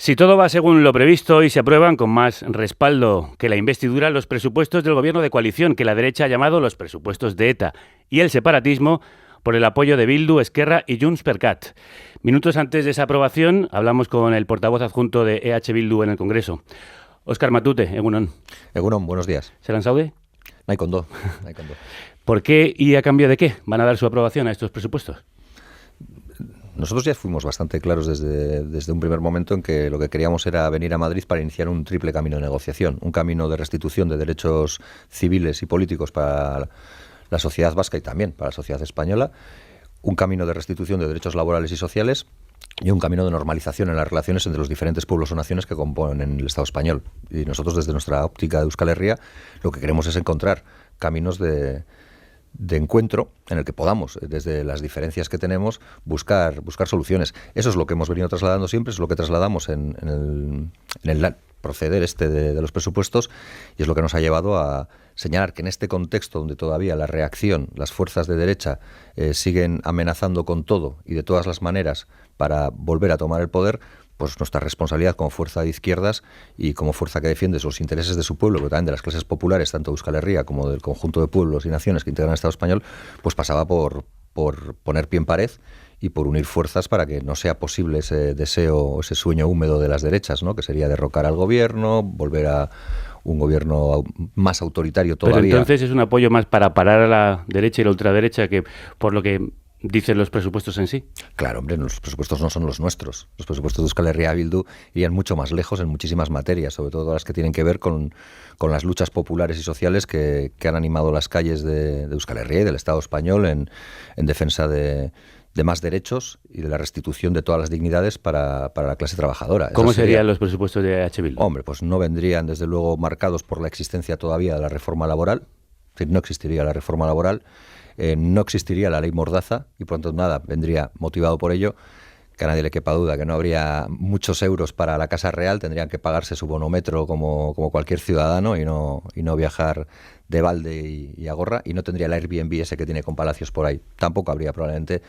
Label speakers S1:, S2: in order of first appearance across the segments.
S1: Si todo va según lo previsto y se aprueban con más respaldo que la investidura, los presupuestos del gobierno de coalición, que la derecha ha llamado los presupuestos de ETA, y el separatismo, por el apoyo de Bildu, Esquerra y Junts per Cat. Minutos antes de esa aprobación, hablamos con el portavoz adjunto de EH Bildu en el Congreso. Óscar Matute, Egunon.
S2: Egunon, buenos días.
S1: ¿Serán Saude?
S2: Naikondo.
S1: ¿Por qué y a cambio de qué van a dar su aprobación a estos presupuestos?
S2: Nosotros ya fuimos bastante claros desde un primer momento en que lo que queríamos era venir a Madrid para iniciar un triple camino de negociación, un camino de restitución de derechos civiles y políticos para la sociedad vasca y también para la sociedad española, un camino de restitución de derechos laborales y sociales y un camino de normalización en las relaciones entre los diferentes pueblos o naciones que componen el Estado español. Y nosotros, desde nuestra óptica de Euskal Herria, lo que queremos es encontrar caminos de encuentro en el que podamos, desde las diferencias que tenemos, buscar soluciones. Eso es lo que hemos venido trasladando siempre, es lo que trasladamos en el proceder de los presupuestos, y es lo que nos ha llevado a señalar que en este contexto donde todavía la reacción, las fuerzas de derecha siguen amenazando con todo y de todas las maneras para volver a tomar el poder, pues nuestra responsabilidad como fuerza de izquierdas y como fuerza que defiende los intereses de su pueblo, pero también de las clases populares, tanto de Euskal Herria como del conjunto de pueblos y naciones que integran el Estado español, pues pasaba por poner pie en pared y por unir fuerzas para que no sea posible ese deseo, ese sueño húmedo de las derechas, ¿no? Que sería derrocar al gobierno, volver a un gobierno más autoritario todavía.
S1: Pero entonces es un apoyo más para parar a la derecha y la ultraderecha que por lo que dicen los presupuestos en sí.
S2: Claro, hombre, los presupuestos no son los nuestros. Los presupuestos de Euskal Herria Bildu irían mucho más lejos en muchísimas materias, sobre todo las que tienen que ver con las luchas populares y sociales que han animado las calles de Euskal Herria y del Estado español en defensa de más derechos y de la restitución de todas las dignidades para la clase trabajadora.
S1: ¿Cómo serían los presupuestos de EH Bildu?
S2: Hombre, pues no vendrían desde luego marcados por la existencia todavía de la reforma laboral, es decir, no existiría la reforma laboral, no existiría la ley Mordaza y por lo tanto nada, vendría motivado por ello, que a nadie le quepa duda que no habría muchos euros para la Casa Real, tendrían que pagarse su bonometro como cualquier ciudadano y no viajar de balde y a gorra, y no tendría el Airbnb ese que tiene con palacios por ahí. Tampoco habría probablemente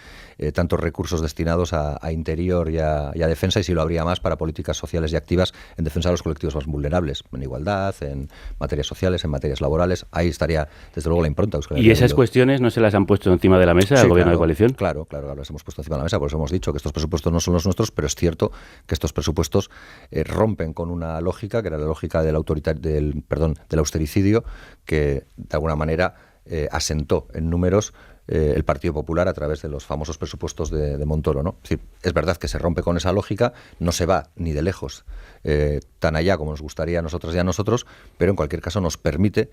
S2: tantos recursos destinados a interior y a defensa, y sí lo habría más para políticas sociales y activas en defensa de los colectivos más vulnerables, en igualdad, en materias sociales, en materias laborales. Ahí estaría desde luego la impronta.
S1: ¿Y esas cuestiones no se las han puesto encima de la mesa al gobierno de coalición?
S2: Claro, las hemos puesto encima de la mesa, por eso hemos dicho que estos presupuestos no son los nuestros, pero es cierto que estos presupuestos rompen con una lógica, que era la lógica del austericidio, que de alguna manera asentó en números el Partido Popular a través de los famosos presupuestos de Montoro, ¿no? Es verdad que se rompe con esa lógica, no se va ni de lejos tan allá como nos gustaría a nosotras y a nosotros, pero en cualquier caso nos permite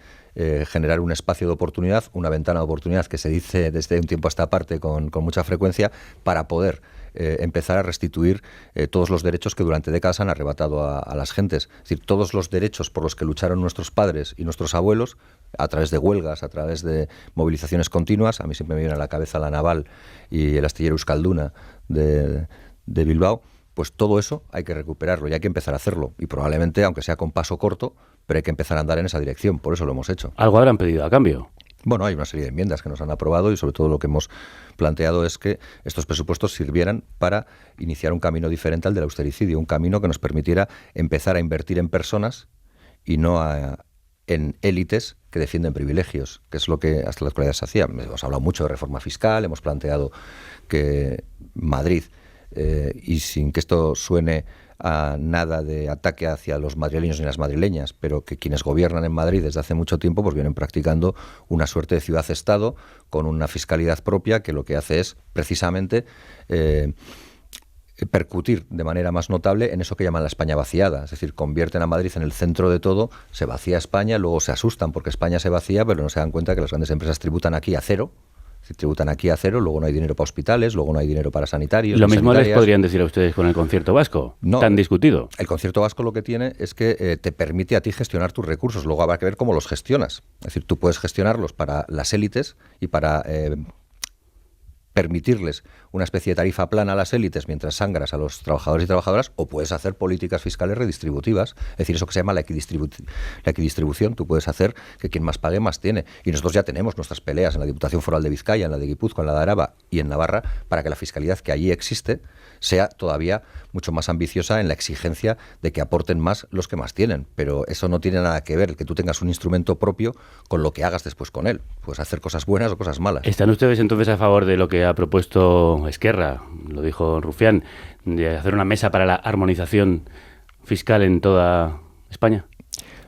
S2: generar un espacio de oportunidad, una ventana de oportunidad que se dice desde un tiempo a esta parte con mucha frecuencia, para poder empezar a restituir todos los derechos que durante décadas han arrebatado a las gentes. Es decir, todos los derechos por los que lucharon nuestros padres y nuestros abuelos, a través de huelgas, a través de movilizaciones continuas. A mí siempre me viene a la cabeza la naval y el astillero Euskalduna de Bilbao. Pues todo eso hay que recuperarlo y hay que empezar a hacerlo. Y probablemente, aunque sea con paso corto, pero hay que empezar a andar en esa dirección. Por eso lo hemos hecho.
S1: ¿Algo habrán pedido a cambio?
S2: Bueno, hay una serie de enmiendas que nos han aprobado y sobre todo lo que hemos planteado es que estos presupuestos sirvieran para iniciar un camino diferente al del austericidio, un camino que nos permitiera empezar a invertir en personas y no en élites que defienden privilegios, que es lo que hasta la actualidad se hacía. Hemos hablado mucho de reforma fiscal, hemos planteado que Madrid, y sin que esto suene a nada de ataque hacia los madrileños ni las madrileñas, pero que quienes gobiernan en Madrid desde hace mucho tiempo pues vienen practicando una suerte de ciudad-estado con una fiscalidad propia que lo que hace es precisamente percutir de manera más notable en eso que llaman la España vaciada. Es decir, convierten a Madrid en el centro de todo, se vacía España, luego se asustan porque España se vacía, pero no se dan cuenta que las grandes empresas tributan aquí a cero. Si tributan aquí a cero, luego no hay dinero para hospitales, luego no hay dinero para sanitarios.
S1: Lo mismo les podrían decir a ustedes con el concierto vasco,
S2: no,
S1: tan discutido.
S2: El concierto vasco lo que tiene es que te permite a ti gestionar tus recursos, luego habrá que ver cómo los gestionas. Es decir, tú puedes gestionarlos para las élites y para permitirles una especie de tarifa plana a las élites mientras sangras a los trabajadores y trabajadoras, o puedes hacer políticas fiscales redistributivas, es decir, eso que se llama la equidistribución. Tú puedes hacer que quien más pague más tiene, y nosotros ya tenemos nuestras peleas en la Diputación Foral de Vizcaya, en la de Guipúzcoa, en la de Araba y en Navarra, para que la fiscalidad que allí existe sea todavía mucho más ambiciosa en la exigencia de que aporten más los que más tienen, pero eso no tiene nada que ver, que tú tengas un instrumento propio con lo que hagas después con él. Puedes hacer cosas buenas o cosas malas.
S1: ¿Están ustedes entonces a favor de lo que ha propuesto Esquerra, lo dijo Rufián, de hacer una mesa para la armonización fiscal en toda España?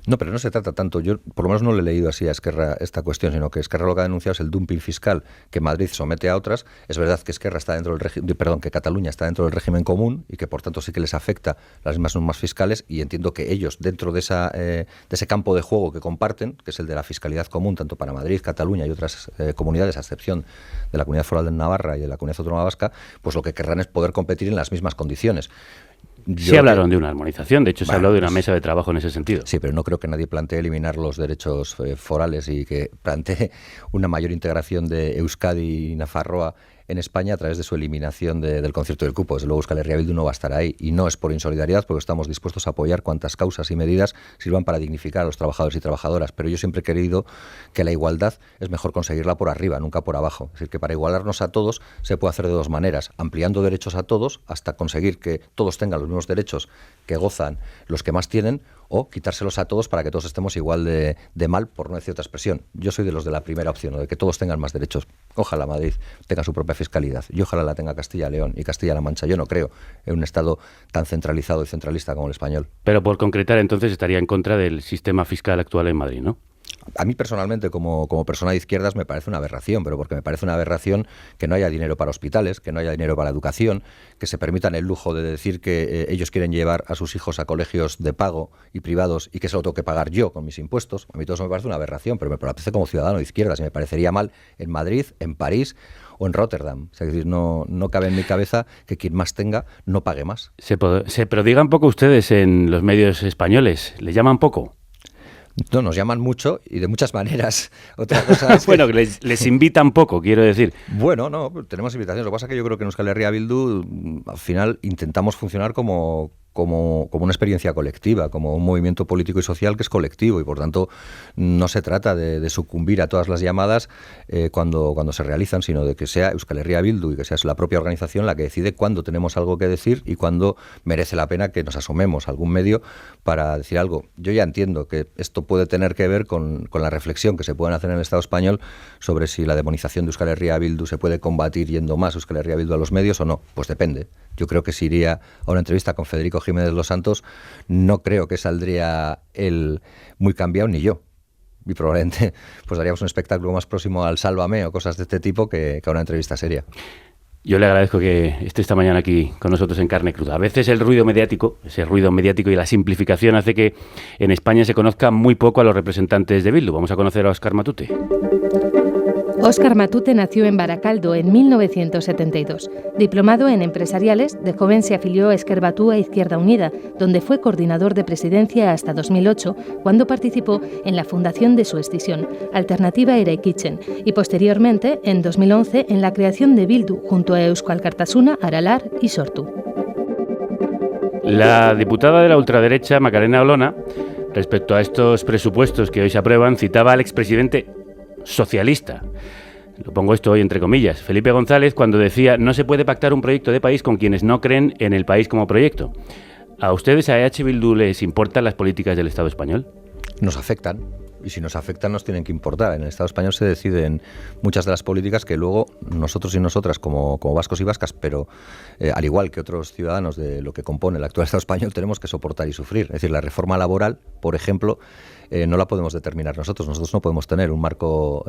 S2: No, pero no se trata tanto, yo por lo menos no le he leído así a Esquerra esta cuestión, sino que Esquerra lo que ha denunciado es el dumping fiscal que Madrid somete a otras. Es verdad que Esquerra está dentro del que Cataluña está dentro del régimen común y que por tanto sí que les afecta las mismas normas fiscales, y entiendo que ellos dentro de ese campo de juego que comparten, que es el de la fiscalidad común tanto para Madrid, Cataluña y otras comunidades, a excepción de la Comunidad Foral de Navarra y de la Comunidad Autónoma Vasca, pues lo que querrán es poder competir en las mismas condiciones.
S1: Sí hablaron de una armonización, de hecho se habló de una mesa de trabajo en ese sentido.
S2: Sí, pero no creo que nadie plantee eliminar los derechos forales y que plantee una mayor integración de Euskadi y Nafarroa en España a través de su eliminación del concierto del cupo. Desde luego Euskal Herria Bildu no va a estar ahí, y no es por insolidaridad, porque estamos dispuestos a apoyar cuantas causas y medidas sirvan para dignificar a los trabajadores y trabajadoras, pero yo siempre he creído que la igualdad es mejor conseguirla por arriba, nunca por abajo. Es decir, que para igualarnos a todos se puede hacer de dos maneras: ampliando derechos a todos hasta conseguir que todos tengan los mismos derechos que gozan los que más tienen, o quitárselos a todos para que todos estemos igual de mal, por no decir otra expresión. Yo soy de los de la primera opción, de que todos tengan más derechos. Ojalá Madrid tenga su propia fiscalidad, y ojalá la tenga Castilla y León y Castilla-La Mancha. Yo no creo en un Estado tan centralizado y centralista como el español.
S1: Pero por concretar, entonces estaría en contra del sistema fiscal actual en Madrid, ¿no?
S2: A mí personalmente, como persona de izquierdas, me parece una aberración, pero porque me parece una aberración que no haya dinero para hospitales, que no haya dinero para educación, que se permitan el lujo de decir que ellos quieren llevar a sus hijos a colegios de pago y privados y que eso lo tengo que pagar yo con mis impuestos. A mí todo eso me parece una aberración, pero me parece como ciudadano de izquierdas, y me parecería mal en Madrid, en París o en Rotterdam. O sea, es decir, no cabe en mi cabeza que quien más tenga no pague más.
S1: Se prodigan poco ustedes en los medios españoles, ¿le llaman poco?
S2: No, nos llaman mucho y de muchas maneras. Otra cosa es
S1: bueno, les invitan poco, quiero decir.
S2: Bueno, no, tenemos invitaciones. Lo que pasa es que yo creo que en Euskal Herria Bildu al final intentamos funcionar como una experiencia colectiva, como un movimiento político y social que es colectivo, y por tanto no se trata de sucumbir a todas las llamadas cuando se realizan, sino de que sea Euskal Herria Bildu y que sea la propia organización la que decide cuándo tenemos algo que decir y cuándo merece la pena que nos asomemos a algún medio para decir algo. Yo ya entiendo que esto puede tener que ver con la reflexión que se pueden hacer en el Estado español sobre si la demonización de Euskal Herria Bildu se puede combatir yendo más Euskal Herria Bildu a los medios o no. Pues depende. Yo creo que si iría a una entrevista con Federico Jiménez Los Santos, no creo que saldría él muy cambiado, ni yo. Y probablemente pues daríamos un espectáculo más próximo al Sálvame o cosas de este tipo que a una entrevista seria.
S1: Yo le agradezco que esté esta mañana aquí con nosotros en Carne Cruda. A veces ese ruido mediático y la simplificación hace que en España se conozca muy poco a los representantes de Bildu. Vamos a conocer a Óscar Matute.
S3: Óscar Matute nació en Baracaldo en 1972. Diplomado en empresariales, de joven se afilió a Ezker Batua e Izquierda Unida, donde fue coordinador de presidencia hasta 2008, cuando participó en la fundación de su escisión, Alternativa Eraikitzen, y posteriormente, en 2011, en la creación de Bildu, junto a Eusko Alkartasuna, Aralar y Sortu.
S1: La diputada de la ultraderecha, Macarena Olona, respecto a estos presupuestos que hoy se aprueban, citaba al expresidente socialista, lo pongo esto hoy entre comillas, Felipe González, cuando decía: no se puede pactar un proyecto de país con quienes no creen en el país como proyecto. ¿A ustedes, a EH Bildu, les importan las políticas del Estado español?
S2: Nos afectan. Y si nos afectan, nos tienen que importar. En el Estado español se deciden muchas de las políticas que luego nosotros y nosotras, como vascos y vascas, pero al igual que otros ciudadanos de lo que compone el actual Estado español, tenemos que soportar y sufrir. Es decir, la reforma laboral, por ejemplo, no la podemos determinar nosotros. Nosotros no podemos tener un marco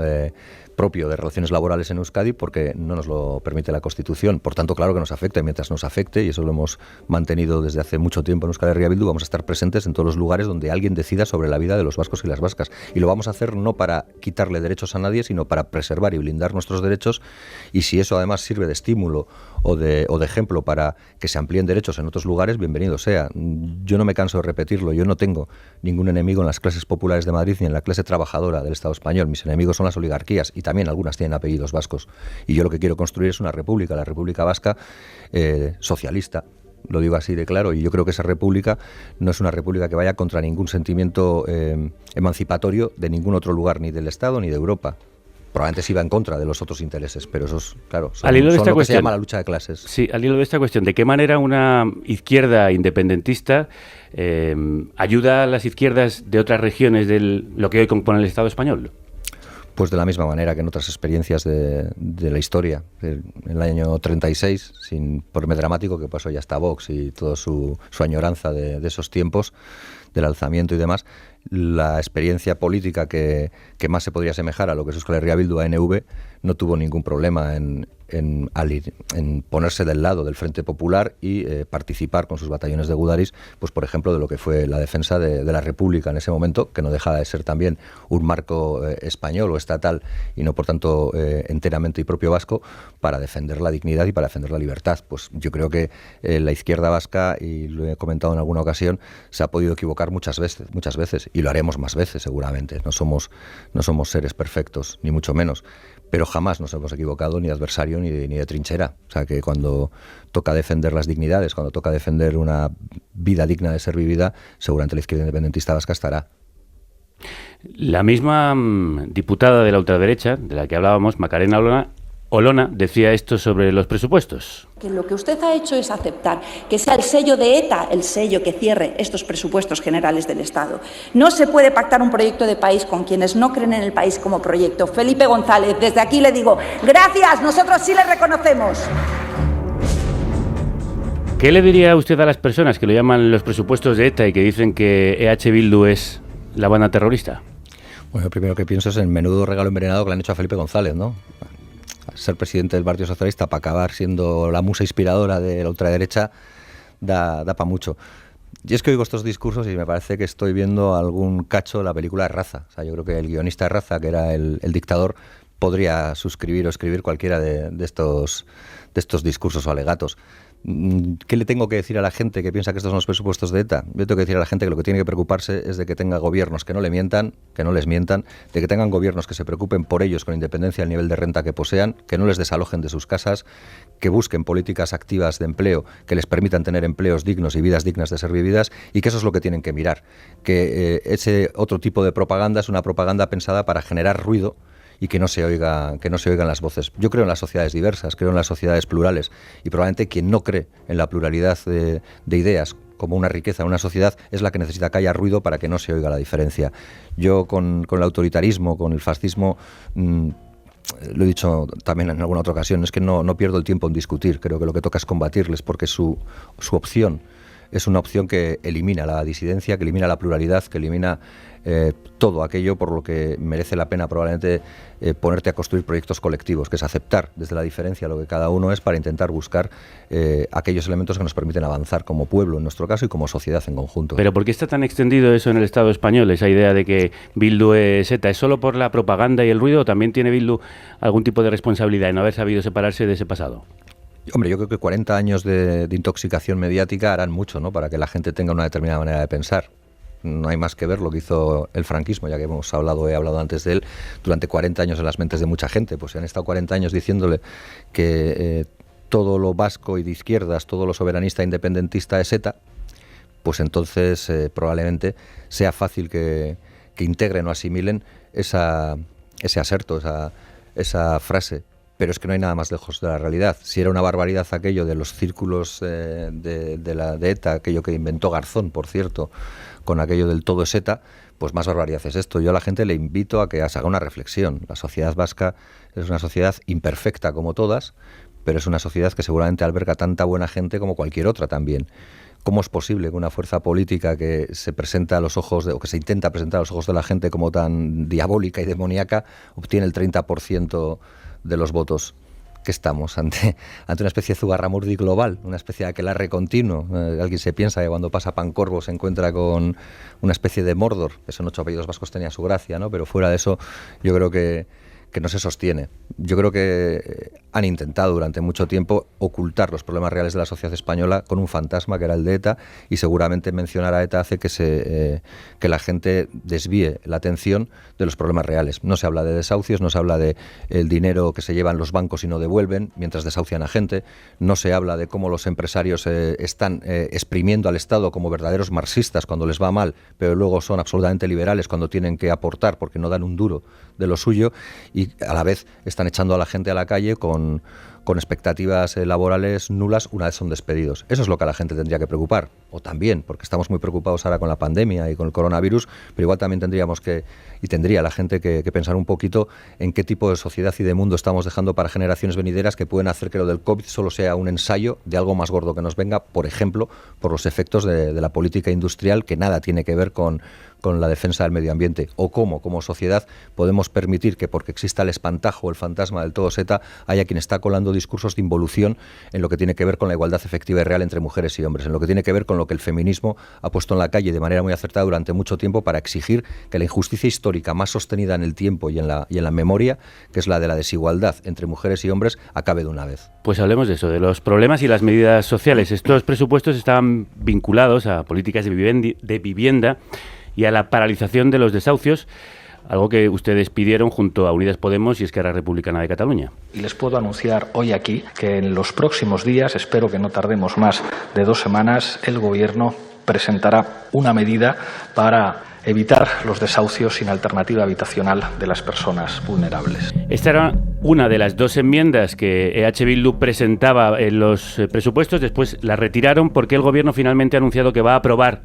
S2: propio de relaciones laborales en Euskadi porque no nos lo permite la Constitución. Por tanto, claro que nos afecta, y mientras nos afecte, y eso lo hemos mantenido desde hace mucho tiempo en Euskal Herria Bildu, vamos a estar presentes en todos los lugares donde alguien decida sobre la vida de los vascos y las vascas. Y lo vamos a hacer no para quitarle derechos a nadie, sino para preservar y blindar nuestros derechos, y si eso además sirve de estímulo o de ejemplo para que se amplíen derechos en otros lugares, bienvenido sea. Yo no me canso de repetirlo, yo no tengo ningún enemigo en las clases populares de Madrid ni en la clase trabajadora del Estado español. Mis enemigos son las oligarquías, y también algunas tienen apellidos vascos. Y yo lo que quiero construir es una república, la República Vasca, socialista. Lo digo así de claro, y yo creo que esa república no es una república que vaya contra ningún sentimiento emancipatorio de ningún otro lugar, ni del Estado ni de Europa. Probablemente sí va en contra de los otros intereses, pero esos, claro, son lo que se llama la lucha de clases.
S1: Sí, al hilo de esta cuestión, ¿de qué manera una izquierda independentista ayuda a las izquierdas de otras regiones de lo que hoy compone el Estado español?
S2: Pues de la misma manera que en otras experiencias de la historia. En el año 36, sin ponerme dramático, que pasó ya hasta Vox y toda su añoranza de esos tiempos, del alzamiento y demás, la experiencia política que más se podría asemejar a lo que es Euskal Herria Bildu, ANV, no tuvo ningún problema en ponerse del lado del Frente Popular y participar con sus batallones de Gudaris, pues por ejemplo, de lo que fue la defensa de la República en ese momento, que no dejaba de ser también un marco español o estatal, y no por tanto enteramente y propio vasco, para defender la dignidad y para defender la libertad. Pues yo creo que la izquierda vasca, y lo he comentado en alguna ocasión, se ha podido equivocar muchas veces, y lo haremos más veces seguramente. No somos seres perfectos, ni mucho menos, pero jamás nos hemos equivocado ni de adversario ni de trinchera. O sea que cuando toca defender las dignidades, cuando toca defender una vida digna de ser vivida, seguramente la izquierda independentista vasca estará.
S1: La misma diputada de la ultraderecha, de la que hablábamos, Macarena Olona, decía esto sobre los presupuestos.
S4: Que lo que usted ha hecho es aceptar que sea el sello de ETA el sello que cierre estos presupuestos generales del Estado. No se puede pactar un proyecto de país con quienes no creen en el país como proyecto. Felipe González, desde aquí le digo, gracias, nosotros sí le reconocemos.
S1: ¿Qué le diría usted a las personas que lo llaman los presupuestos de ETA y que dicen que EH Bildu es la banda terrorista?
S2: Bueno, lo primero que pienso es en el menudo regalo envenenado que le han hecho a Felipe González, ¿no? Ser presidente del Partido Socialista para acabar siendo la musa inspiradora de la ultraderecha da para mucho. Y es que oigo estos discursos y me parece que estoy viendo algún cacho de la película de Raza. O sea, yo creo que el guionista de Raza, que era el dictador, podría suscribir o escribir cualquiera de estos discursos o alegatos. ¿Qué le tengo que decir a la gente que piensa que estos son los presupuestos de ETA? Yo tengo que decir a la gente que lo que tiene que preocuparse es de que tenga gobiernos que no le mientan, que no les mientan, de que tengan gobiernos que se preocupen por ellos con independencia del nivel de renta que posean, que no les desalojen de sus casas, que busquen políticas activas de empleo que les permitan tener empleos dignos y vidas dignas de ser vividas, y que eso es lo que tienen que mirar. Que ese otro tipo de propaganda es una propaganda pensada para generar ruido y que no se oigan las voces. Yo creo en las sociedades diversas, creo en las sociedades plurales, y probablemente quien no cree en la pluralidad de ideas como una riqueza en una sociedad es la que necesita que haya ruido para que no se oiga la diferencia. Yo con el autoritarismo, con el fascismo, lo he dicho también en alguna otra ocasión, es que no pierdo el tiempo en discutir. Creo que lo que toca es combatirles, porque su opción es una opción que elimina la disidencia, que elimina la pluralidad, que elimina todo aquello por lo que merece la pena probablemente ponerte a construir proyectos colectivos, que es aceptar desde la diferencia lo que cada uno es para intentar buscar aquellos elementos que nos permiten avanzar como pueblo, en nuestro caso, y como sociedad en conjunto.
S1: ¿Pero por qué está tan extendido eso en el Estado español, esa idea de que Bildu es ETA? ¿Es solo por la propaganda y el ruido, o también tiene Bildu algún tipo de responsabilidad en no haber sabido separarse de ese pasado?
S2: Hombre, yo creo que 40 años de intoxicación mediática harán mucho, ¿no?, para que la gente tenga una determinada manera de pensar. No hay más que ver lo que hizo el franquismo, ya que he hablado antes de él, durante 40 años en las mentes de mucha gente. Pues si han estado 40 años diciéndole que todo lo vasco y de izquierdas, todo lo soberanista e independentista es ETA, pues entonces probablemente sea fácil que integren o asimilen ese aserto, esa frase. Pero es que no hay nada más lejos de la realidad. Si era una barbaridad aquello de los círculos de ETA, aquello que inventó Garzón, por cierto, con aquello del todo es ETA, pues más barbaridad es esto. Yo a la gente le invito a que haga una reflexión. La sociedad vasca es una sociedad imperfecta como todas, pero es una sociedad que seguramente alberga tanta buena gente como cualquier otra también. ¿Cómo es posible que una fuerza política que se presenta a los ojos o que se intenta presentar a los ojos de la gente como tan diabólica y demoníaca obtiene el 30% de los votos? ¿Qué estamos? ¿Ante una especie de zugarramurdi global? ¿Una especie de aquelarre continuo? Alguien se piensa que cuando pasa Pancorbo se encuentra con una especie de Mordor. Eso en 8 apellidos vascos tenía su gracia, ¿no? Pero fuera de eso, yo creo que no se sostiene. Yo creo que han intentado durante mucho tiempo ocultar los problemas reales de la sociedad española con un fantasma que era el de ETA, y seguramente mencionar a ETA hace que la gente desvíe la atención de los problemas reales. No se habla de desahucios, no se habla de el dinero que se llevan los bancos y no devuelven mientras desahucian a gente, no se habla de cómo los empresarios están exprimiendo al Estado como verdaderos marxistas cuando les va mal, pero luego son absolutamente liberales cuando tienen que aportar porque no dan un duro de lo suyo, y a la vez están echando a la gente a la calle con expectativas laborales nulas una vez son despedidos. Eso es lo que a la gente tendría que preocupar. O también, porque estamos muy preocupados ahora con la pandemia y con el coronavirus, pero igual también tendría la gente que pensar un poquito en qué tipo de sociedad y de mundo estamos dejando para generaciones venideras que pueden hacer que lo del COVID solo sea un ensayo de algo más gordo que nos venga, por ejemplo, por los efectos de la política industrial que nada tiene que ver con la defensa del medio ambiente, o cómo, como sociedad, podemos permitir que porque exista el espantajo, el fantasma del todo ETA, haya quien está colando discursos de involución en lo que tiene que ver con la igualdad efectiva y real entre mujeres y hombres, en lo que tiene que ver con lo que el feminismo ha puesto en la calle de manera muy acertada durante mucho tiempo para exigir que la injusticia histórica más sostenida en el tiempo y en la memoria, que es la de la desigualdad entre mujeres y hombres, acabe de una vez.
S1: Pues hablemos de eso, de los problemas y las medidas sociales. Estos presupuestos estaban vinculados a políticas de vivienda y a la paralización de los desahucios, algo que ustedes pidieron junto a Unidas Podemos y Esquerra Republicana de Cataluña.
S5: Y les puedo anunciar hoy aquí que en los próximos días, espero que no tardemos más de 2 semanas, el Gobierno presentará una medida para evitar los desahucios sin alternativa habitacional de las personas vulnerables.
S1: Esta era una de las 2 enmiendas que EH Bildu presentaba en los presupuestos. Después la retiraron porque el Gobierno finalmente ha anunciado que va a aprobar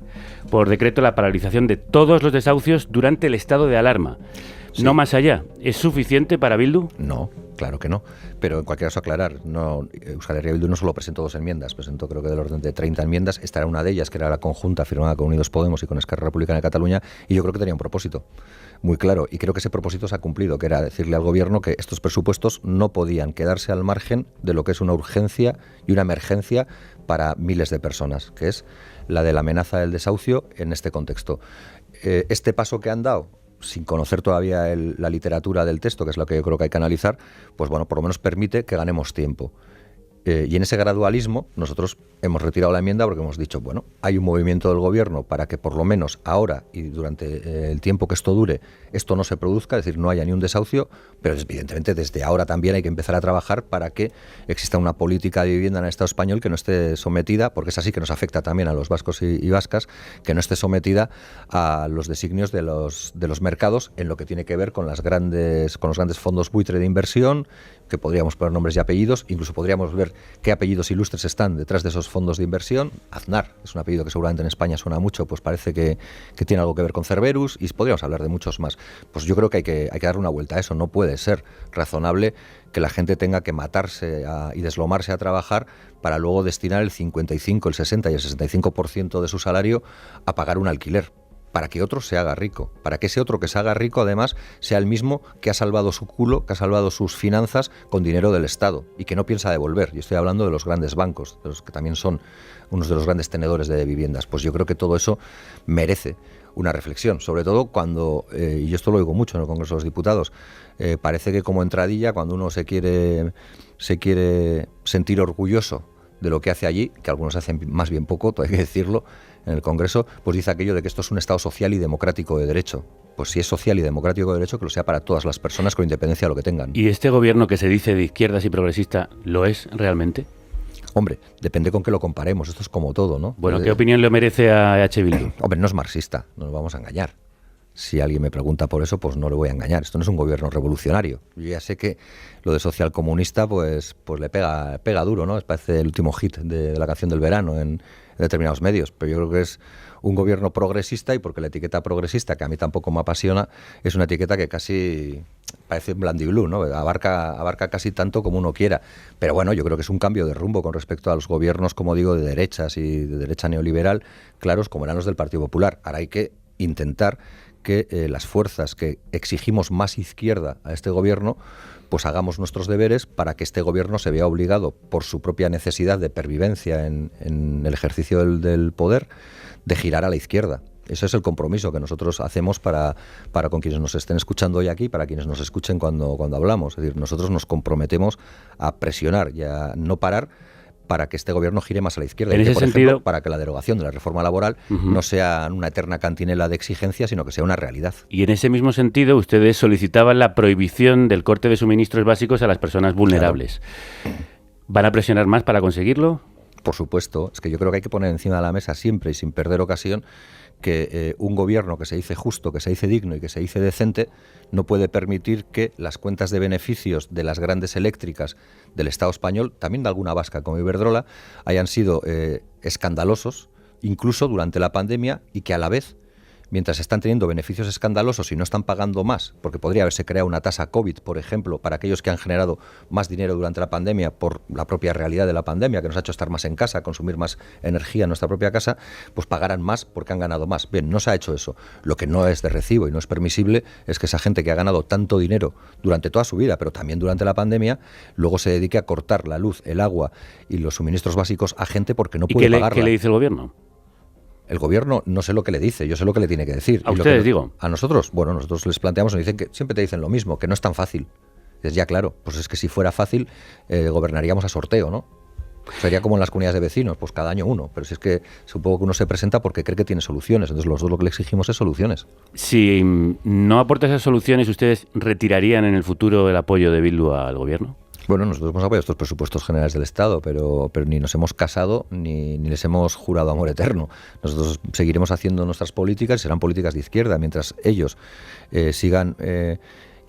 S1: por decreto la paralización de todos los desahucios durante el estado de alarma. Sí. No más allá. ¿Es suficiente para Bildu?
S2: No, claro que no. Pero en cualquier caso aclarar, Euskal Herria Bildu no solo presentó 2 enmiendas, presentó creo que del orden de 30 enmiendas. Esta era una de ellas, que era la conjunta firmada con Unidos Podemos y con Esquerra Republicana de Cataluña, y yo creo que tenía un propósito muy claro, y creo que ese propósito se ha cumplido, que era decirle al Gobierno que estos presupuestos no podían quedarse al margen de lo que es una urgencia y una emergencia para miles de personas, que es la de la amenaza del desahucio en este contexto. Este paso que han dado, sin conocer todavía la literatura del texto, que es lo que yo creo que hay que analizar, pues bueno, por lo menos permite que ganemos tiempo. Y en ese gradualismo nosotros hemos retirado la enmienda porque hemos dicho, bueno, hay un movimiento del Gobierno para que por lo menos ahora y durante el tiempo que esto dure, esto no se produzca, es decir, no haya ni un desahucio, pero evidentemente desde ahora también hay que empezar a trabajar para que exista una política de vivienda en el Estado español que no esté sometida, porque es así que nos afecta también a los vascos y vascas, que no esté sometida a los designios de los mercados en lo que tiene que ver con los grandes fondos buitre de inversión, que podríamos poner nombres y apellidos, incluso podríamos ver qué apellidos ilustres están detrás de esos fondos de inversión. Aznar es un apellido que seguramente en España suena mucho, pues parece que tiene algo que ver con Cerberus, y podríamos hablar de muchos más. Pues yo creo que hay que darle una vuelta a eso. No puede ser razonable que la gente tenga que matarse y deslomarse a trabajar para luego destinar el 55, el 60 y el 65% de su salario a pagar un alquiler, para que otro se haga rico, para que ese otro que se haga rico además sea el mismo que ha salvado su culo, que ha salvado sus finanzas con dinero del Estado y que no piensa devolver. Yo estoy hablando de los grandes bancos, de los que también son unos de los grandes tenedores de viviendas. Pues yo creo que todo eso merece una reflexión, sobre todo cuando, y esto lo oigo mucho en el Congreso de los Diputados, parece que como entradilla, cuando uno se quiere sentir orgulloso de lo que hace allí, que algunos hacen más bien poco, todo hay que decirlo, en el Congreso, pues dice aquello de que esto es un Estado social y democrático de derecho. Pues si es social y democrático de derecho, que lo sea para todas las personas con independencia de lo que tengan.
S1: ¿Y este Gobierno que se dice de izquierdas y progresista lo es realmente?
S2: Hombre, depende con qué lo comparemos, esto es como todo, ¿no?
S1: Bueno, ¿qué opinión le merece a EH Bildu?
S2: Hombre, no es marxista, no nos vamos a engañar. Si alguien me pregunta por eso, pues no le voy a engañar. Esto no es un gobierno revolucionario. Yo ya sé que lo de socialcomunista pues le pega duro, ¿no? Parece el último hit de la canción del verano en determinados medios, pero yo creo que es un gobierno progresista, y porque la etiqueta progresista, que a mí tampoco me apasiona, es una etiqueta que casi parece un blandiglú, ¿no? Abarca casi tanto como uno quiera. Pero bueno, yo creo que es un cambio de rumbo con respecto a los gobiernos, como digo, de derechas y de derecha neoliberal, claros como eran los del Partido Popular. Ahora hay que intentar que las fuerzas que exigimos más izquierda a este gobierno, pues hagamos nuestros deberes para que este gobierno se vea obligado, por su propia necesidad de pervivencia en el ejercicio del poder, de girar a la izquierda. Ese es el compromiso que nosotros hacemos para con quienes nos estén escuchando hoy aquí, para quienes nos escuchen cuando hablamos. Es decir, nosotros nos comprometemos a presionar y a no parar para que este gobierno gire más a la izquierda.
S1: En
S2: y que,
S1: ese
S2: por
S1: sentido,
S2: ejemplo, para que la derogación de la reforma laboral no sea una eterna cantinela de exigencia, sino que sea una realidad.
S1: Y en ese mismo sentido, ustedes solicitaban la prohibición del corte de suministros básicos a las personas vulnerables. Claro. ¿Van a presionar más para conseguirlo?
S2: Por supuesto. Es que yo creo que hay que poner encima de la mesa siempre y sin perder ocasión que un gobierno que se dice justo, que se dice digno y que se dice decente no puede permitir que las cuentas de beneficios de las grandes eléctricas del Estado español, también de alguna vasca como Iberdrola, hayan sido escandalosos, incluso durante la pandemia, y que a la vez, mientras están teniendo beneficios escandalosos y no están pagando más, porque podría haberse creado una tasa COVID, por ejemplo, para aquellos que han generado más dinero durante la pandemia por la propia realidad de la pandemia, que nos ha hecho estar más en casa, consumir más energía en nuestra propia casa, pues pagarán más porque han ganado más. Bien, no se ha hecho eso. Lo que no es de recibo y no es permisible es que esa gente que ha ganado tanto dinero durante toda su vida, pero también durante la pandemia, luego se dedique a cortar la luz, el agua y los suministros básicos a gente porque no puede pagarla.
S1: ¿Qué le dice el gobierno?
S2: El gobierno no sé lo que le dice, yo sé lo que le tiene que decir.
S1: ¿A ustedes digo?
S2: A nosotros, bueno, nosotros les planteamos, nos dicen que siempre te dicen lo mismo, que no es tan fácil. Es ya claro, pues es que si fuera fácil gobernaríamos a sorteo, ¿no? Sería como en las comunidades de vecinos, pues cada año uno. Pero si es que supongo que uno se presenta porque cree que tiene soluciones, entonces nosotros lo que le exigimos es soluciones.
S1: Si no aporta esas soluciones, ¿ustedes retirarían en el futuro el apoyo de Bildu al gobierno?
S2: Bueno, nosotros hemos apoyado estos presupuestos generales del Estado, pero ni nos hemos casado ni les hemos jurado amor eterno. Nosotros seguiremos haciendo nuestras políticas y serán políticas de izquierda, mientras ellos sigan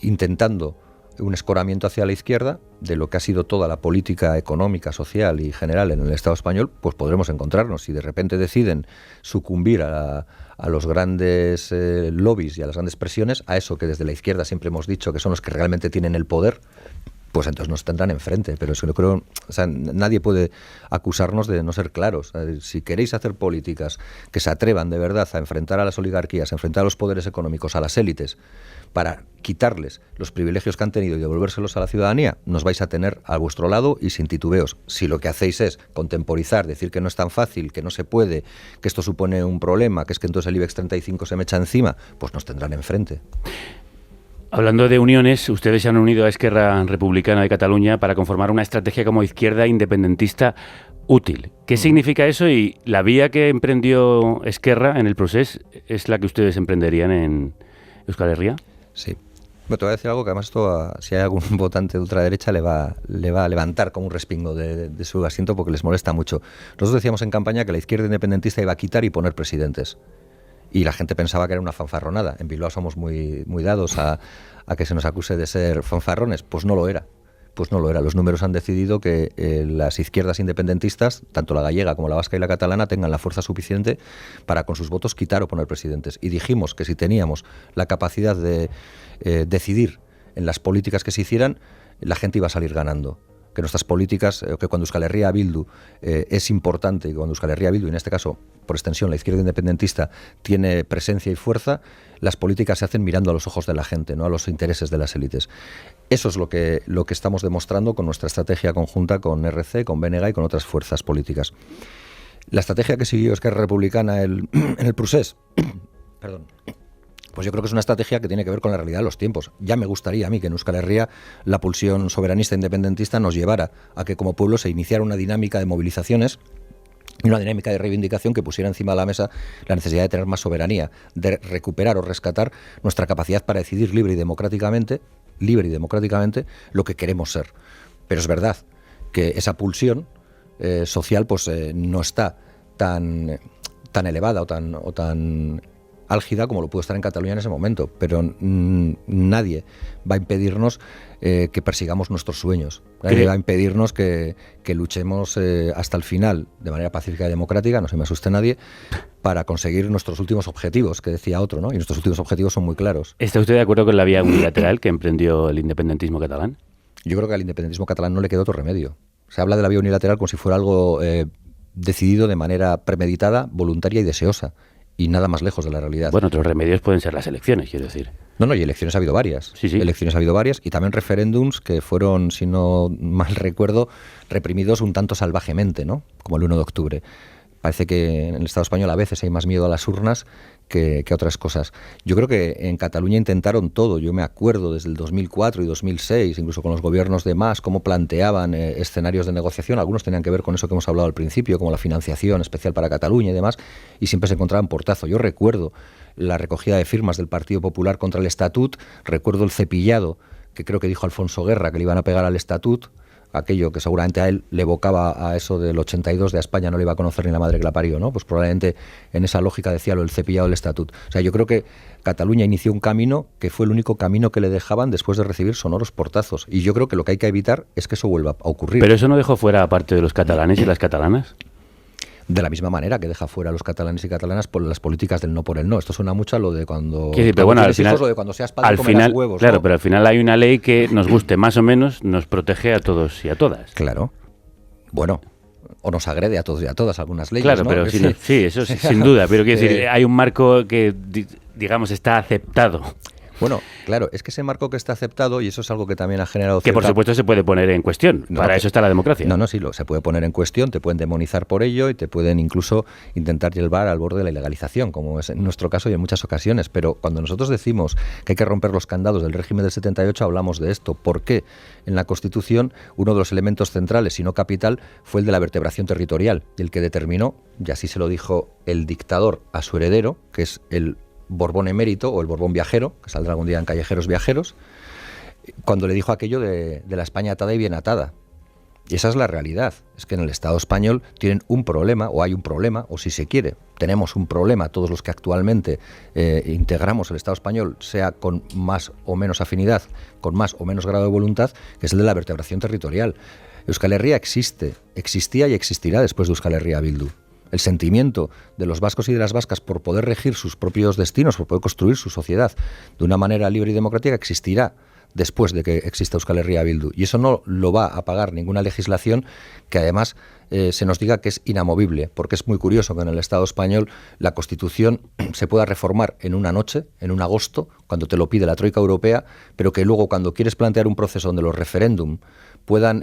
S2: intentando un escoramiento hacia la izquierda de lo que ha sido toda la política económica, social y general en el Estado español, pues podremos encontrarnos. Si de repente deciden sucumbir a los grandes lobbies y a las grandes presiones, a eso que desde la izquierda siempre hemos dicho que son los que realmente tienen el poder, pues entonces nos tendrán enfrente. Pero eso yo creo, o sea, nadie puede acusarnos de no ser claros. Si queréis hacer políticas que se atrevan de verdad a enfrentar a las oligarquías, a enfrentar a los poderes económicos, a las élites, para quitarles los privilegios que han tenido y devolvérselos a la ciudadanía, nos vais a tener a vuestro lado y sin titubeos. Si lo que hacéis es contemporizar, decir que no es tan fácil, que no se puede, que esto supone un problema, que es que entonces el IBEX 35 se me echa encima, pues nos tendrán enfrente.
S1: Hablando de uniones, ustedes se han unido a Esquerra Republicana de Cataluña para conformar una estrategia como izquierda independentista útil. ¿Qué significa eso? Y la vía que emprendió Esquerra en el proceso es la que ustedes emprenderían en Euskal Herria.
S2: Sí. Bueno, te voy a decir algo que además esto, si hay algún votante de ultraderecha, le va a levantar como un respingo de su asiento porque les molesta mucho. Nosotros decíamos en campaña que la izquierda independentista iba a quitar y poner presidentes. Y la gente pensaba que era una fanfarronada. En Bilbao somos muy dados a que se nos acuse de ser fanfarrones. Pues no lo era. Los números han decidido que las izquierdas independentistas, tanto la gallega como la vasca y la catalana, tengan la fuerza suficiente para con sus votos quitar o poner presidentes. Y dijimos que si teníamos la capacidad de decidir en las políticas que se hicieran, la gente iba a salir ganando. Que nuestras políticas, que cuando Euskal Herria Bildu es importante, y cuando Euskal Herria Bildu, y en este caso, por extensión, la izquierda independentista, tiene presencia y fuerza, las políticas se hacen mirando a los ojos de la gente, no a los intereses de las élites. Eso es lo que estamos demostrando con nuestra estrategia conjunta con RC, con BNG y con otras fuerzas políticas. La estrategia que siguió Esquerra Republicana en el procés, perdón, pues yo creo que es una estrategia que tiene que ver con la realidad de los tiempos. Ya me gustaría a mí que en Euskal Herria la pulsión soberanista independentista nos llevara a que como pueblo se iniciara una dinámica de movilizaciones y una dinámica de reivindicación que pusiera encima de la mesa la necesidad de tener más soberanía, de recuperar o rescatar nuestra capacidad para decidir libre y democráticamente lo que queremos ser. Pero es verdad que esa pulsión social pues no está tan elevada o tan álgida como lo pudo estar en Cataluña en ese momento, pero nadie va a impedirnos que persigamos nuestros sueños, nadie va a impedirnos que luchemos hasta el final de manera pacífica y democrática, no se me asuste nadie, para conseguir nuestros últimos objetivos, que decía otro, ¿no? Y nuestros últimos objetivos son muy claros.
S1: ¿Está usted de acuerdo con la vía unilateral que emprendió el independentismo catalán?
S2: Yo creo que al independentismo catalán no le queda otro remedio. Se habla de la vía unilateral como si fuera algo decidido de manera premeditada, voluntaria y deseosa. y nada más lejos de la realidad.
S1: Bueno, otros remedios pueden ser las elecciones, quiero decir.
S2: No, y elecciones ha habido varias.
S1: Sí.
S2: Elecciones ha habido varias y también referéndums que fueron, si no mal recuerdo, reprimidos un tanto salvajemente, ¿no? Como el 1 de octubre. Parece que en el Estado español a veces hay más miedo a las urnas que otras cosas. Yo creo que en Cataluña intentaron todo. Yo me acuerdo desde el 2004 y 2006, incluso con los gobiernos de Mas, cómo planteaban escenarios de negociación. Algunos tenían que ver con eso que hemos hablado al principio, como la financiación especial para Cataluña y demás, y siempre se encontraban portazo. Yo recuerdo la recogida de firmas del Partido Popular contra el Estatut, recuerdo el cepillado que creo que dijo Alfonso Guerra que le iban a pegar al Estatut, aquello que seguramente a él le evocaba a eso del 82 de a España no le iba a conocer ni la madre que la parió, ¿no? Pues probablemente en esa lógica decía lo del cepillado del Estatut. O sea, yo creo que Cataluña inició un camino que fue el único camino que le dejaban después de recibir sonoros portazos. Y yo creo que lo que hay que evitar es que eso vuelva a ocurrir.
S1: ¿Pero eso no dejó fuera a parte de los catalanes y las catalanas?
S2: De la misma manera que deja fuera a los catalanes y catalanas por las políticas del no por el no. Esto suena mucho a lo de cuando,
S1: pero bueno, al final,
S2: hijos, lo de cuando seas padre comerás huevos.
S1: Claro,
S2: ¿no?
S1: pero al final hay una ley que nos guste más o menos, nos protege a todos y a todas.
S2: Claro. Bueno, o nos agrede a todos y a todas algunas leyes,
S1: claro,
S2: ¿no?
S1: pero sí, eso sin duda. Pero quiero decir, hay un marco que, digamos, está aceptado.
S2: Bueno, claro, es que ese marco que está aceptado, y eso es algo que también ha generado...
S1: Que por supuesto se puede poner en cuestión, para eso está la democracia.
S2: No, sí, se puede poner en cuestión, te pueden demonizar por ello y te pueden incluso intentar llevar al borde de la ilegalización, como es en nuestro caso y en muchas ocasiones. Pero cuando nosotros decimos que hay que romper los candados del régimen del 78, hablamos de esto. ¿Por qué? En la Constitución, uno de los elementos centrales, si no capital, fue el de la vertebración territorial, el que determinó, y así se lo dijo el dictador a su heredero, que es el Borbón emérito o el Borbón viajero, que saldrá algún día en Callejeros Viajeros, cuando le dijo aquello de la España atada y bien atada. Y esa es la realidad, es que en el Estado español tienen un problema, o hay un problema, o si se quiere, tenemos un problema todos los que actualmente integramos el Estado español, sea con más o menos afinidad, con más o menos grado de voluntad, que es el de la vertebración territorial. Euskal Herria existía y existirá después de Euskal Herria Bildu. El sentimiento de los vascos y de las vascas por poder regir sus propios destinos, por poder construir su sociedad de una manera libre y democrática, existirá después de que exista Euskal Herria Bildu. Y eso no lo va a pagar ninguna legislación que además se nos diga que es inamovible, porque es muy curioso que en el Estado español la Constitución se pueda reformar en una noche, en un agosto, cuando te lo pide la Troika Europea, pero que luego cuando quieres plantear un proceso donde los referéndum puedan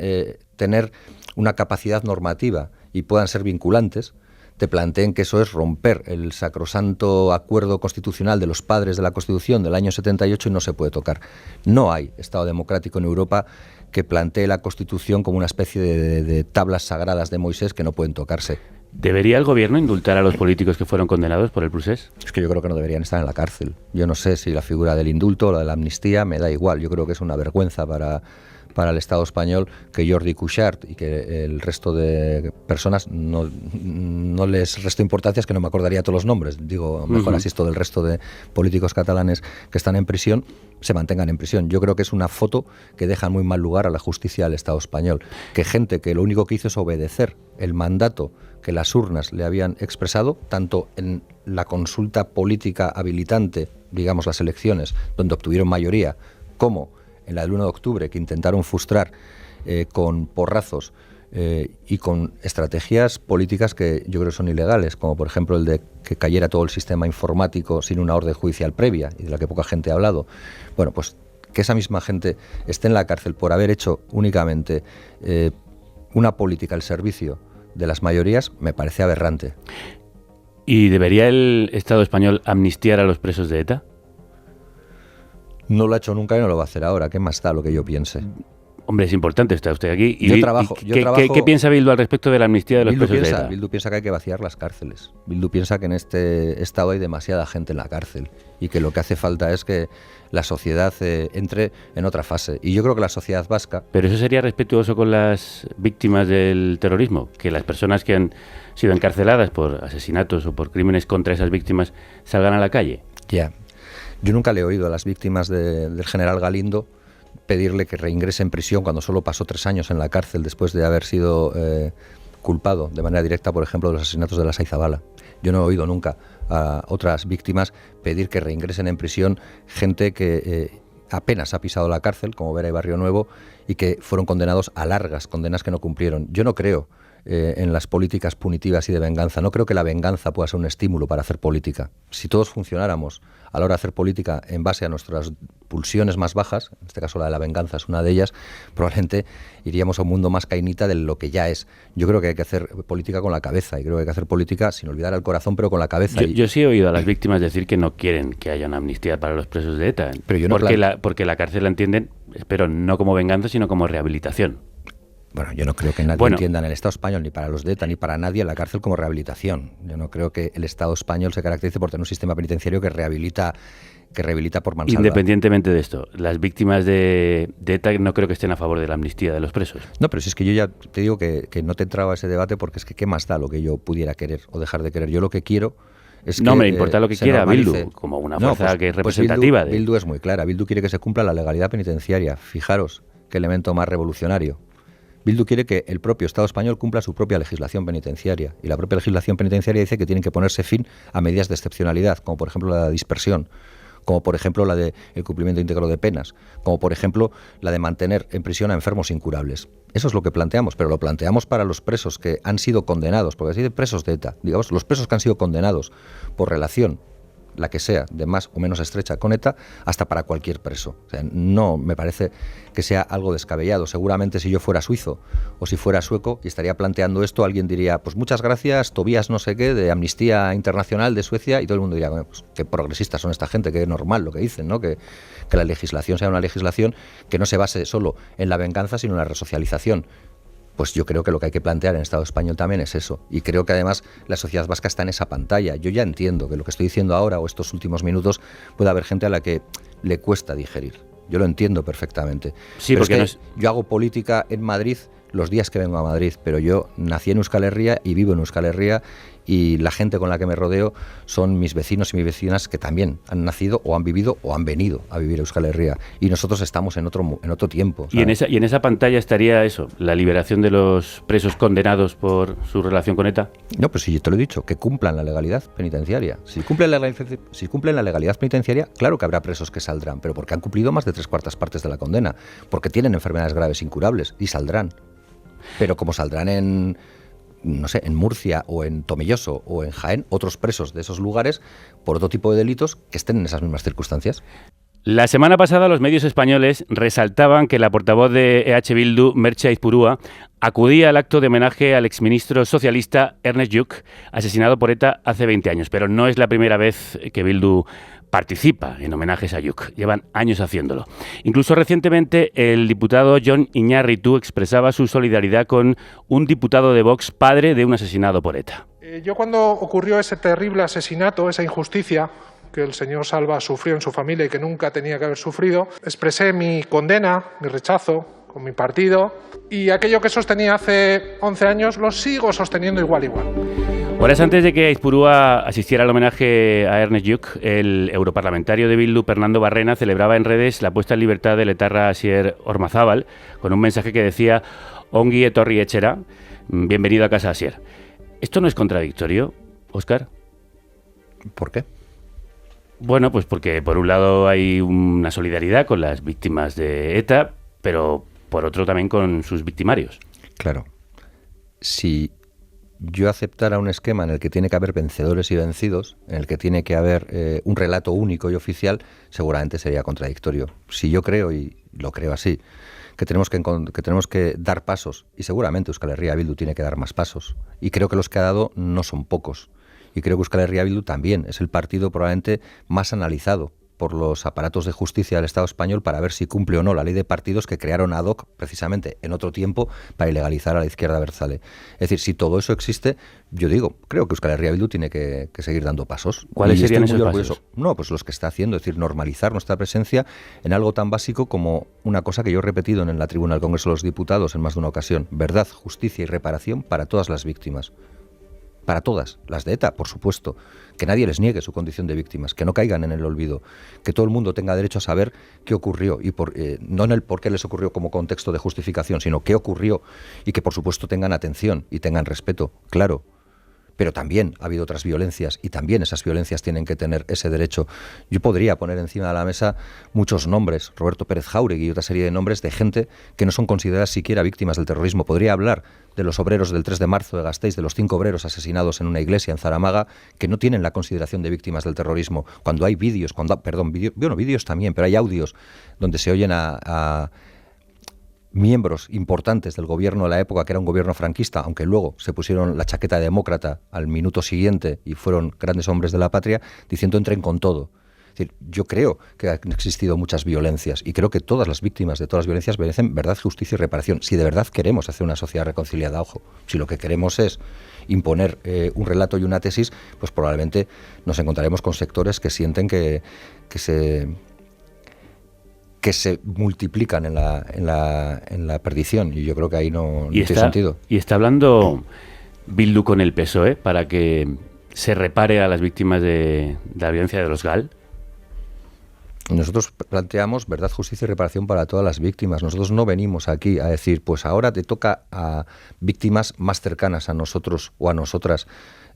S2: tener una capacidad normativa y puedan ser vinculantes, te planteen que eso es romper el sacrosanto acuerdo constitucional de los padres de la Constitución del año 78 y no se puede tocar. No hay Estado democrático en Europa que plantee la Constitución como una especie de tablas sagradas de Moisés que no pueden tocarse.
S1: ¿Debería el gobierno indultar a los políticos que fueron condenados por el procés?
S2: Es que yo creo que no deberían estar en la cárcel. Yo no sé si la figura del indulto o la de la amnistía, me da igual. Yo creo que es una vergüenza para el Estado español que Jordi Cuixart y que el resto de personas, no les resto importancia, es que no me acordaría todos los nombres, digo, mejor asisto del resto de políticos catalanes que están en prisión, se mantengan en prisión. Yo creo que es una foto que deja en muy mal lugar a la justicia del Estado español. Que gente que lo único que hizo es obedecer el mandato que las urnas le habían expresado, tanto en la consulta política habilitante, digamos las elecciones, donde obtuvieron mayoría, como en la del 1 de octubre, que intentaron frustrar con porrazos y con estrategias políticas que yo creo que son ilegales, como por ejemplo el de que cayera todo el sistema informático sin una orden judicial previa, y de la que poca gente ha hablado. Bueno, pues que esa misma gente esté en la cárcel por haber hecho únicamente una política al servicio de las mayorías, me parece aberrante.
S1: ¿Y debería el Estado español amnistiar a los presos de ETA?
S2: No lo ha hecho nunca y no lo va a hacer ahora. ¿Qué más da lo que yo piense?
S1: Hombre, es importante, está usted aquí.
S2: Yo trabajo.
S1: ¿Qué piensa Bildu al respecto de la amnistía de los presos de ETA?
S2: Bildu piensa que hay que vaciar las cárceles. Bildu piensa que en este estado hay demasiada gente en la cárcel y que lo que hace falta es que la sociedad entre en otra fase. Y yo creo que la sociedad vasca...
S1: ¿Pero eso sería respetuoso con las víctimas del terrorismo? ¿Que las personas que han sido encarceladas por asesinatos o por crímenes contra esas víctimas salgan a la calle?
S2: Ya. Yo nunca le he oído a las víctimas del general Galindo pedirle que reingrese en prisión cuando solo pasó 3 años en la cárcel después de haber sido culpado de manera directa, por ejemplo, de los asesinatos de la Saizabala. Yo no he oído nunca a otras víctimas pedir que reingresen en prisión gente que apenas ha pisado la cárcel, como Vera y Barrio Nuevo, y que fueron condenados a largas condenas que no cumplieron. Yo no creo en las políticas punitivas y de venganza. No creo que la venganza pueda ser un estímulo para hacer política. Si todos funcionáramos a la hora de hacer política en base a nuestras pulsiones más bajas, en este caso la de la venganza es una de ellas, probablemente iríamos a un mundo más cainita de lo que ya es. Yo creo que hay que hacer política con la cabeza, y creo que hay que hacer política sin olvidar al corazón, pero con la cabeza.
S1: Yo sí he oído a las víctimas decir que no quieren que haya una amnistía para los presos de ETA, pero yo no porque la cárcel la entienden, pero no como venganza, sino como rehabilitación.
S2: Bueno, yo no creo que nadie entienda en el Estado español, ni para los de ETA, ni para nadie, la cárcel como rehabilitación. Yo no creo que el Estado español se caracterice por tener un sistema penitenciario que rehabilita por mansalva.
S1: Independientemente de esto, las víctimas de ETA no creo que estén a favor de la amnistía de los presos.
S2: No, pero si es que yo ya te digo que no te entraba a ese debate, porque es que qué más da lo que yo pudiera querer o dejar de querer. Yo lo que quiero es
S1: no
S2: que,
S1: me importa lo que quiera Bildu, como una fuerza que es representativa.
S2: Bildu es muy clara. Bildu quiere que se cumpla la legalidad penitenciaria. Fijaros qué elemento más revolucionario. Bildu quiere que el propio Estado español cumpla su propia legislación penitenciaria, y la propia legislación penitenciaria dice que tienen que ponerse fin a medidas de excepcionalidad, como por ejemplo la de dispersión, como por ejemplo la del cumplimiento íntegro de penas, como por ejemplo la de mantener en prisión a enfermos incurables. Eso es lo que planteamos, pero lo planteamos para los presos que han sido condenados, porque decir presos de ETA, digamos, los presos que han sido condenados por relación, la que sea, de más o menos estrecha con ETA, hasta para cualquier preso. O sea, no me parece que sea algo descabellado. Seguramente si yo fuera suizo o si fuera sueco y estaría planteando esto, alguien diría, pues muchas gracias, Tobías no sé qué, de Amnistía Internacional de Suecia, y todo el mundo diría, bueno, pues qué progresistas son esta gente, qué normal lo que dicen, ¿no? Que la legislación sea una legislación que no se base solo en la venganza, sino en la resocialización. Pues yo creo que lo que hay que plantear en el Estado español también es eso. Y creo que además la sociedad vasca está en esa pantalla. Yo ya entiendo que lo que estoy diciendo ahora o estos últimos minutos puede haber gente a la que le cuesta digerir. Yo lo entiendo perfectamente.
S1: Sí,
S2: pero
S1: porque
S2: es que yo hago política en Madrid los días que vengo a Madrid, pero yo nací en Euskal Herria y vivo en Euskal Herria, y la gente con la que me rodeo son mis vecinos y mis vecinas que también han nacido o han vivido o han venido a vivir a Euskal Herria, y nosotros estamos en otro tiempo, ¿sabes?
S1: ¿Y en esa pantalla estaría eso, la liberación de los presos condenados por su relación con ETA?
S2: No, pero si yo te lo he dicho, que cumplan la legalidad penitenciaria. Si cumplen la legalidad penitenciaria, claro que habrá presos que saldrán, pero porque han cumplido más de 3/4 partes de la condena, porque tienen enfermedades graves incurables, y saldrán. Pero como saldrán en Murcia o en Tomelloso o en Jaén, otros presos de esos lugares por otro tipo de delitos que estén en esas mismas circunstancias.
S1: La semana pasada los medios españoles resaltaban que la portavoz de EH Bildu, Merche Aizpurua, acudía al acto de homenaje al exministro socialista Ernest Lluch, asesinado por ETA hace 20 años. Pero no es la primera vez que Bildu participa en homenajes a Lluch. Llevan años haciéndolo. Incluso recientemente el diputado Jon Iñárritu expresaba su solidaridad con un diputado de Vox, padre de un asesinado por ETA.
S6: Yo cuando ocurrió ese terrible asesinato, esa injusticia que el señor Salva sufrió en su familia y que nunca tenía que haber sufrido, expresé mi condena, mi rechazo con mi partido, y aquello que sostenía hace 11 años lo sigo sosteniendo igual.
S1: Horas antes de que Aizpurua asistiera al homenaje a Ernest Lluch, el europarlamentario de Bildu, Pernando Barrena, celebraba en redes la puesta en libertad del etarra Asier Ormazábal, con un mensaje que decía «Ongi etorri etxera», bienvenido a casa Asier. ¿Esto no es contradictorio, Óscar?
S2: ¿Por qué?
S1: Bueno, pues porque por un lado hay una solidaridad con las víctimas de ETA, pero por otro también con sus victimarios.
S2: Claro. Si yo aceptara un esquema en el que tiene que haber vencedores y vencidos, en el que tiene que haber un relato único y oficial, seguramente sería contradictorio. Si yo creo, y lo creo así, que tenemos que dar pasos, y seguramente Euskal Herria Bildu tiene que dar más pasos, y creo que los que ha dado no son pocos, y creo que Euskal Herria Bildu también es el partido probablemente más analizado por los aparatos de justicia del Estado español para ver si cumple o no la ley de partidos que crearon ad hoc precisamente en otro tiempo para ilegalizar a la izquierda abertzale. Es decir, si todo eso existe, yo digo, creo que Euskal Herria Bildu tiene que seguir dando pasos.
S1: ¿Cuáles serían esos pasos?
S2: No, pues los que está haciendo, es decir, normalizar nuestra presencia en algo tan básico como una cosa que yo he repetido en la tribuna del Congreso de los Diputados en más de una ocasión: verdad, justicia y reparación para todas las víctimas. Para todas, las de ETA, por supuesto, que nadie les niegue su condición de víctimas, que no caigan en el olvido, que todo el mundo tenga derecho a saber qué ocurrió, y no en el por qué les ocurrió como contexto de justificación, sino qué ocurrió, y que por supuesto tengan atención y tengan respeto, claro. pero también ha habido otras violencias y también esas violencias tienen que tener ese derecho. Yo podría poner encima de la mesa muchos nombres, Roberto Pérez Jáuregui y otra serie de nombres de gente que no son consideradas siquiera víctimas del terrorismo. Podría hablar de los obreros del 3 de marzo de Gasteiz, de los 5 obreros asesinados en una iglesia en Zaramaga, que no tienen la consideración de víctimas del terrorismo. Cuando hay vídeos, vídeos también, pero hay audios donde se oyen a miembros importantes del gobierno de la época, que era un gobierno franquista, aunque luego se pusieron la chaqueta de demócrata al minuto siguiente y fueron grandes hombres de la patria, diciendo entren con todo. Es decir, yo creo que han existido muchas violencias y creo que todas las víctimas de todas las violencias merecen verdad, justicia y reparación. Si de verdad queremos hacer una sociedad reconciliada, ojo, si lo que queremos es imponer un relato y una tesis, pues probablemente nos encontraremos con sectores que sienten que se multiplican en la perdición, y yo creo que ahí no tiene sentido.
S1: Y está hablando Bildu con el PSOE para que se repare a las víctimas de la violencia de los GAL.
S2: Nosotros planteamos verdad, justicia y reparación para todas las víctimas. Nosotros no venimos aquí a decir, pues ahora te toca a víctimas más cercanas a nosotros o a nosotras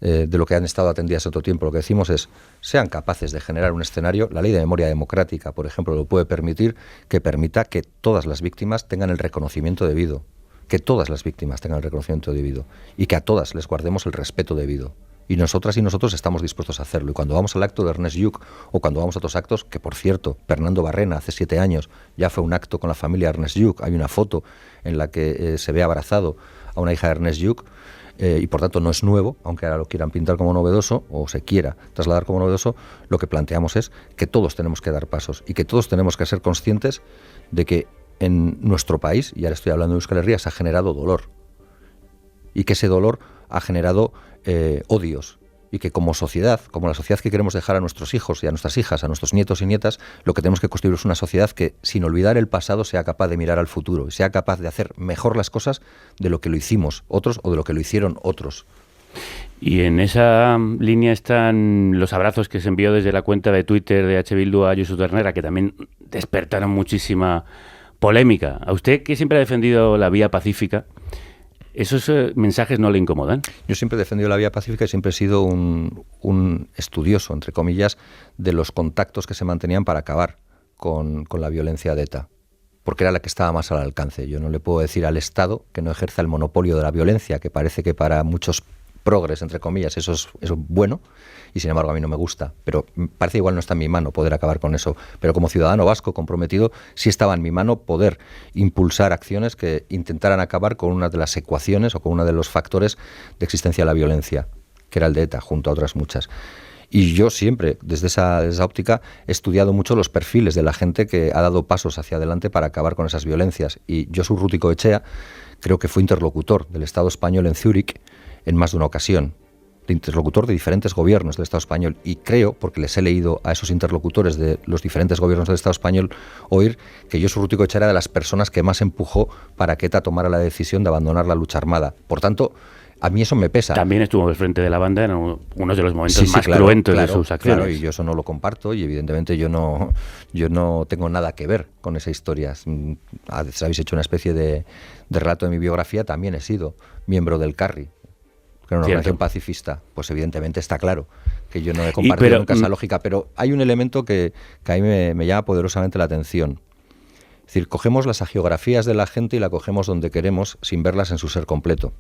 S2: de lo que han estado atendidas otro tiempo. Lo que decimos es, sean capaces de generar un escenario. La Ley de Memoria Democrática, por ejemplo, lo puede permitir, que permita que todas las víctimas tengan el reconocimiento debido, que todas las víctimas tengan el reconocimiento debido y que a todas les guardemos el respeto debido. Y nosotras y nosotros estamos dispuestos a hacerlo. Y cuando vamos al acto de Ernest Lluch o cuando vamos a otros actos, que por cierto, Fernando Barrena hace 7 años ya fue un acto con la familia Ernest Lluch, hay una foto en la que se ve abrazado a una hija de Ernest Lluch, y por tanto no es nuevo, aunque ahora lo quieran pintar como novedoso o se quiera trasladar como novedoso. Lo que planteamos es que todos tenemos que dar pasos y que todos tenemos que ser conscientes de que en nuestro país, y ahora estoy hablando de Euskal Herria, se ha generado dolor y que ese dolor ha generado odios, y que como sociedad, como la sociedad que queremos dejar a nuestros hijos y a nuestras hijas, a nuestros nietos y nietas, lo que tenemos que construir es una sociedad que, sin olvidar el pasado, sea capaz de mirar al futuro y sea capaz de hacer mejor las cosas de lo que lo hicimos otros o de lo que lo hicieron otros.
S1: Y en esa línea están los abrazos que se envió desde la cuenta de Twitter de H. Bildu a Josu Ternera, que también despertaron muchísima polémica. A usted, que siempre ha defendido la vía pacífica, ¿esos mensajes no le incomodan? Yo
S2: siempre he defendido la vía pacífica y siempre he sido un estudioso, entre comillas, de los contactos que se mantenían para acabar con la violencia de ETA, porque era la que estaba más al alcance. Yo no le puedo decir al Estado que no ejerza el monopolio de la violencia, que parece que para muchos progres, entre comillas, eso es bueno, y sin embargo a mí no me gusta, pero parece igual no está en mi mano poder acabar con eso, pero como ciudadano vasco comprometido sí estaba en mi mano poder impulsar acciones que intentaran acabar con una de las ecuaciones o con uno de los factores de existencia de la violencia, que era el de ETA, junto a otras muchas. Y yo siempre, desde esa óptica, he estudiado mucho los perfiles de la gente que ha dado pasos hacia adelante para acabar con esas violencias, y Josu Rutikoetxea creo que fue interlocutor del Estado español en Zúrich en más de una ocasión, de interlocutor de diferentes gobiernos del Estado español, y creo, porque les he leído a esos interlocutores de los diferentes gobiernos del Estado español, oír que Josu Rutikoetxea era de las personas que más empujó para que ETA tomara la decisión de abandonar la lucha armada. Por tanto, a mí eso me pesa. También estuvo al frente de la banda en uno de los momentos más cruentos de sus acciones. Claro, y yo eso no lo comparto, y evidentemente yo no tengo nada que ver con esa historia. Habéis hecho una especie de relato de mi biografía, también he sido miembro del CARRI, que era una organización pacifista. Pues evidentemente está claro que yo no he compartido nunca esa lógica, pero hay un elemento que a mí me llama poderosamente la atención. Es decir, cogemos las hagiografías de la gente y la cogemos donde queremos sin verlas en su ser completo.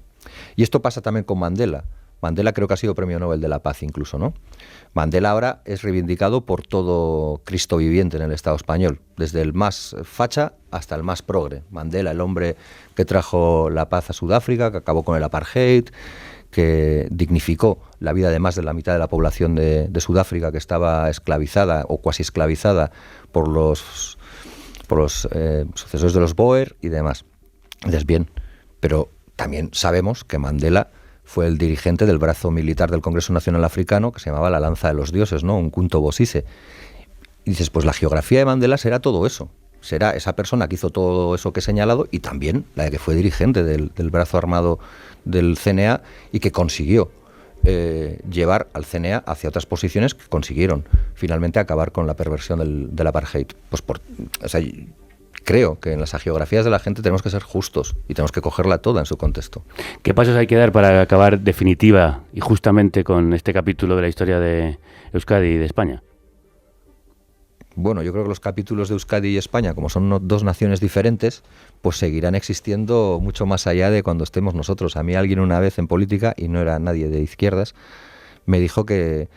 S2: Y esto pasa también con Mandela. Mandela creo que ha sido premio Nobel de la Paz incluso, ¿no? Mandela ahora es reivindicado por todo Cristo viviente en el Estado español, desde el más facha hasta el más progre. Mandela, el hombre que trajo la paz a Sudáfrica, que acabó con el apartheid, que dignificó la vida de más de la mitad de la población de Sudáfrica, que estaba esclavizada o cuasi esclavizada por los sucesores de los Boer y demás. Entonces, bien, pero también sabemos que Mandela fue el dirigente del brazo militar del Congreso Nacional Africano, que se llamaba la Lanza de los Dioses, ¿no? Un Kunto Bosise. Y dices, pues la geografía de Mandela será todo eso. Será esa persona que hizo todo eso que he señalado, y también la de que fue dirigente del brazo armado del CNA y que consiguió llevar al CNA hacia otras posiciones que consiguieron finalmente acabar con la perversión del apartheid. Pues creo que en las hagiografías de la gente tenemos que ser justos y tenemos que cogerla toda en su contexto.
S1: ¿Qué pasos hay que dar para acabar definitiva y justamente con este capítulo de la historia de Euskadi y de España?
S2: Bueno, yo creo que los capítulos de Euskadi y España, como son dos naciones diferentes, pues seguirán existiendo mucho más allá de cuando estemos nosotros. A mí alguien una vez en política, y no era nadie de izquierdas, me dijo que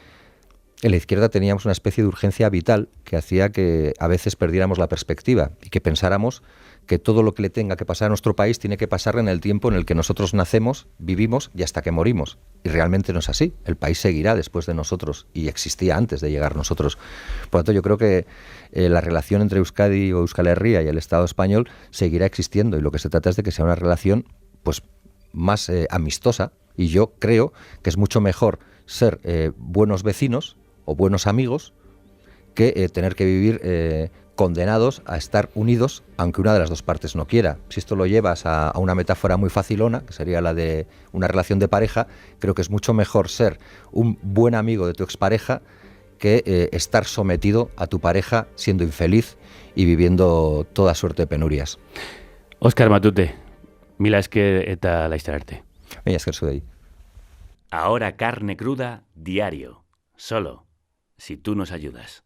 S2: en la izquierda teníamos una especie de urgencia vital que hacía que a veces perdiéramos la perspectiva y que pensáramos que todo lo que le tenga que pasar a nuestro país tiene que pasar en el tiempo en el que nosotros nacemos, vivimos y hasta que morimos. Y realmente no es así. El país seguirá después de nosotros y existía antes de llegar nosotros. Por lo tanto, yo creo que la relación entre Euskadi o Euskal Herria y el Estado español seguirá existiendo, y lo que se trata es de que sea una relación pues más amistosa, y yo creo que es mucho mejor ser buenos vecinos o buenos amigos que tener que vivir condenados a estar unidos, aunque una de las dos partes no quiera. Si esto lo llevas a una metáfora muy facilona, que sería la de una relación de pareja, creo que es mucho mejor ser un buen amigo de tu expareja que estar sometido a tu pareja siendo infeliz y viviendo toda suerte de penurias.
S1: Óscar Matute, mila esker eta laster arte.
S2: Mila esker zuei.
S1: Ahora carne cruda diario, solo si tú nos ayudas.